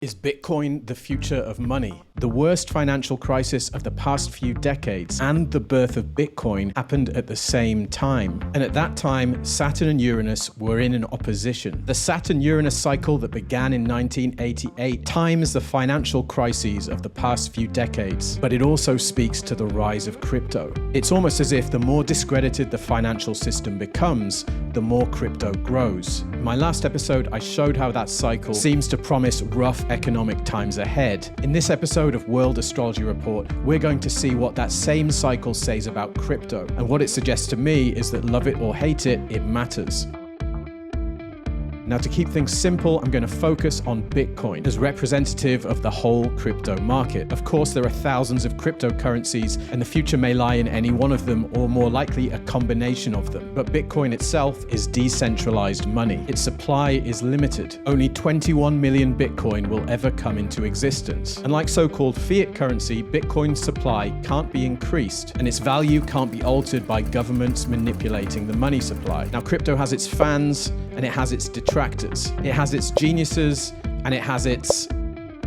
Is Bitcoin the future of money? The worst financial crisis of the past few decades and the birth of Bitcoin happened at the same time. And at that time, Saturn and Uranus were in an opposition. The Saturn-Uranus cycle that began in 1988 times the financial crises of the past few decades, but it also speaks to the rise of crypto. It's almost as if the more discredited the financial system becomes, the more crypto grows. In my last episode, I showed how that cycle seems to promise rough economic times ahead. In this episode of World Astrology Report, we're going to see what that same cycle says about crypto. And what it suggests to me is that love it or hate it, it matters. Now, to keep things simple, I'm going to focus on Bitcoin as representative of the whole crypto market. Of course, there are thousands of cryptocurrencies, and the future may lie in any one of them, or more likely, a combination of them. But Bitcoin itself is decentralized money. Its supply is limited. Only 21 million Bitcoin will ever come into existence. Unlike so-called fiat currency, Bitcoin's supply can't be increased, and its value can't be altered by governments manipulating the money supply. Now, crypto has its fans, and it has its detractors. It has its geniuses, and it has its...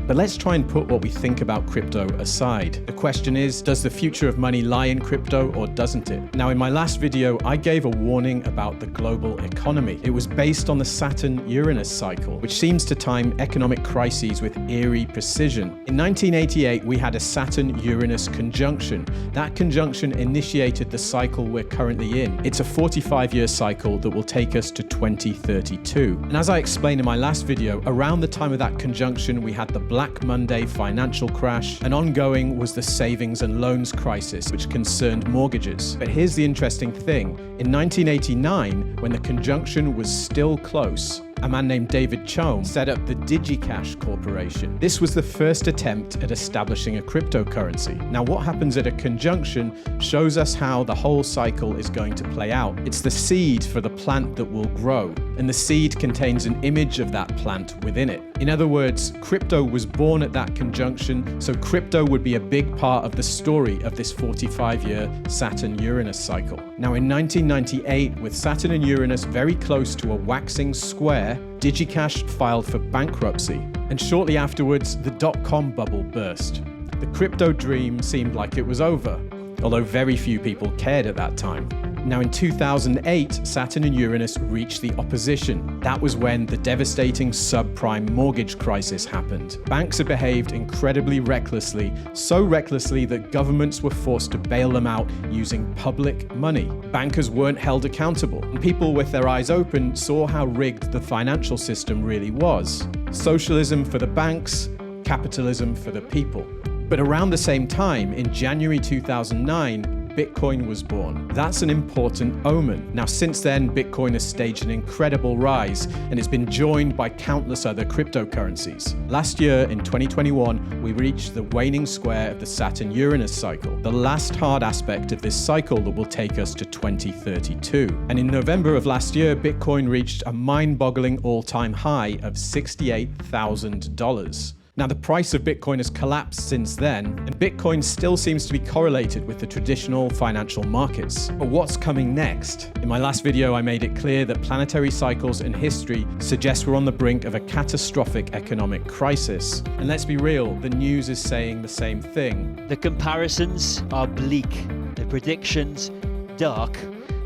But let's try and put what we think about crypto aside. The question is, does the future of money lie in crypto or doesn't it? Now, in my last video, I gave a warning about the global economy. It was based on the Saturn-Uranus cycle, which seems to time economic crises with eerie precision. In 1988, we had a Saturn-Uranus conjunction. That conjunction initiated the cycle we're currently in. It's a 45-year cycle that will take us to 2032. And as I explained in my last video, around the time of that conjunction, we had the Black Monday financial crash, and ongoing was the savings and loans crisis, which concerned mortgages. But here's the interesting thing. In 1989, when the conjunction was still close, a man named David Choum set up the Digicash Corporation. This was the first attempt at establishing a cryptocurrency. Now, what happens at a conjunction shows us how the whole cycle is going to play out. It's the seed for the plant that will grow, and the seed contains an image of that plant within it. In other words, crypto was born at that conjunction, so crypto would be a big part of the story of this 45-year Saturn-Uranus cycle. Now, in 1998, with Saturn and Uranus very close to a waxing square, Digicash filed for bankruptcy, and shortly afterwards, the Dotcom bubble burst. The crypto dream seemed like it was over, although very few people cared at that time. Now, in 2008, Saturn and Uranus reached the opposition. That was when the devastating subprime mortgage crisis happened. Banks had behaved incredibly recklessly, so recklessly that governments were forced to bail them out using public money. Bankers weren't held accountable, and people with their eyes open saw how rigged the financial system really was. Socialism for the banks, capitalism for the people. But around the same time, in January 2009, Bitcoin was born. That's an important omen. Now, since then, Bitcoin has staged an incredible rise, and it's been joined by countless other cryptocurrencies. Last year, in 2021, we reached the waning square of the Saturn-Uranus cycle, the last hard aspect of this cycle that will take us to 2032. And in November of last year, Bitcoin reached a mind-boggling all-time high of $68,000. Now, the price of Bitcoin has collapsed since then, and Bitcoin still seems to be correlated with the traditional financial markets. But what's coming next? In my last video, I made it clear that planetary cycles and history suggest we're on the brink of a catastrophic economic crisis. And let's be real, the news is saying the same thing. The comparisons are bleak, the predictions dark.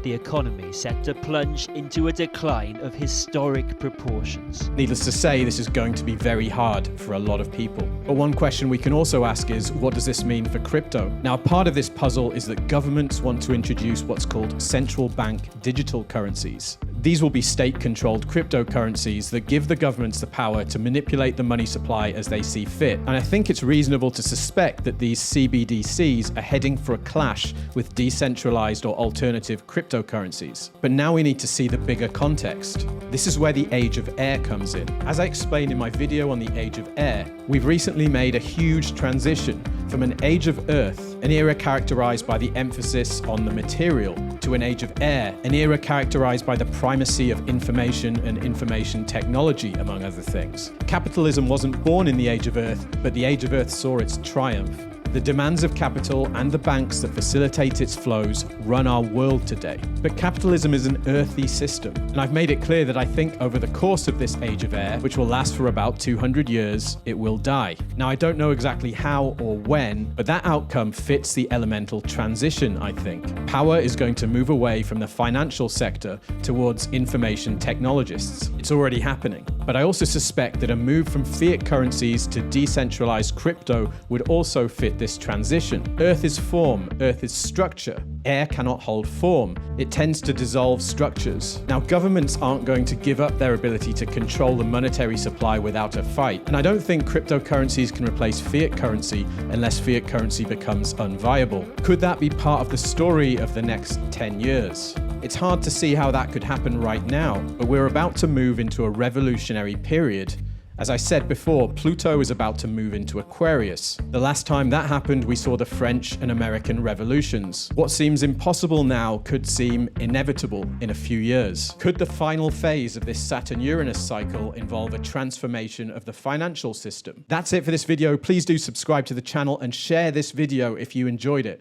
The economy set to plunge into a decline of historic proportions. Needless to say, this is going to be very hard for a lot of people. But one question we can also ask is, what does this mean for crypto? Now, part of this puzzle is that governments want to introduce what's called Central Bank Digital Currencies. These will be state-controlled cryptocurrencies that give the governments the power to manipulate the money supply as they see fit. And I think it's reasonable to suspect that these CBDCs are heading for a clash with decentralized or alternative cryptocurrencies. But now we need to see the bigger context. This is where the age of air comes in. As I explained in my video on the age of air, we've recently made a huge transition from an age of earth, an era characterized by the emphasis on the material, to an age of air, an era characterized by the primacy of information and information technology, among other things. Capitalism wasn't born in the age of earth, but the age of earth saw its triumph. The demands of capital and the banks that facilitate its flows run our world today. But capitalism is an earthy system, and I've made it clear that I think over the course of this age of air, which will last for about 200 years, it will die. Now, I don't know exactly how or when, but that outcome fits the elemental transition, I think. Power is going to move away from the financial sector towards information technologists. It's already happening. But I also suspect that a move from fiat currencies to decentralized crypto would also fit this transition. Earth is form, Earth is structure. Air cannot hold form. It tends to dissolve structures. Now, governments aren't going to give up their ability to control the monetary supply without a fight. And I don't think cryptocurrencies can replace fiat currency unless fiat currency becomes unviable. Could that be part of the story of the next 10 years? It's hard to see how that could happen right now, but we're about to move into a revolutionary period. As I said before, Pluto is about to move into Aquarius. The last time that happened, we saw the French and American revolutions. What seems impossible now could seem inevitable in a few years. Could the final phase of this Saturn-Uranus cycle involve a transformation of the financial system? That's it for this video. Please do subscribe to the channel and share this video if you enjoyed it.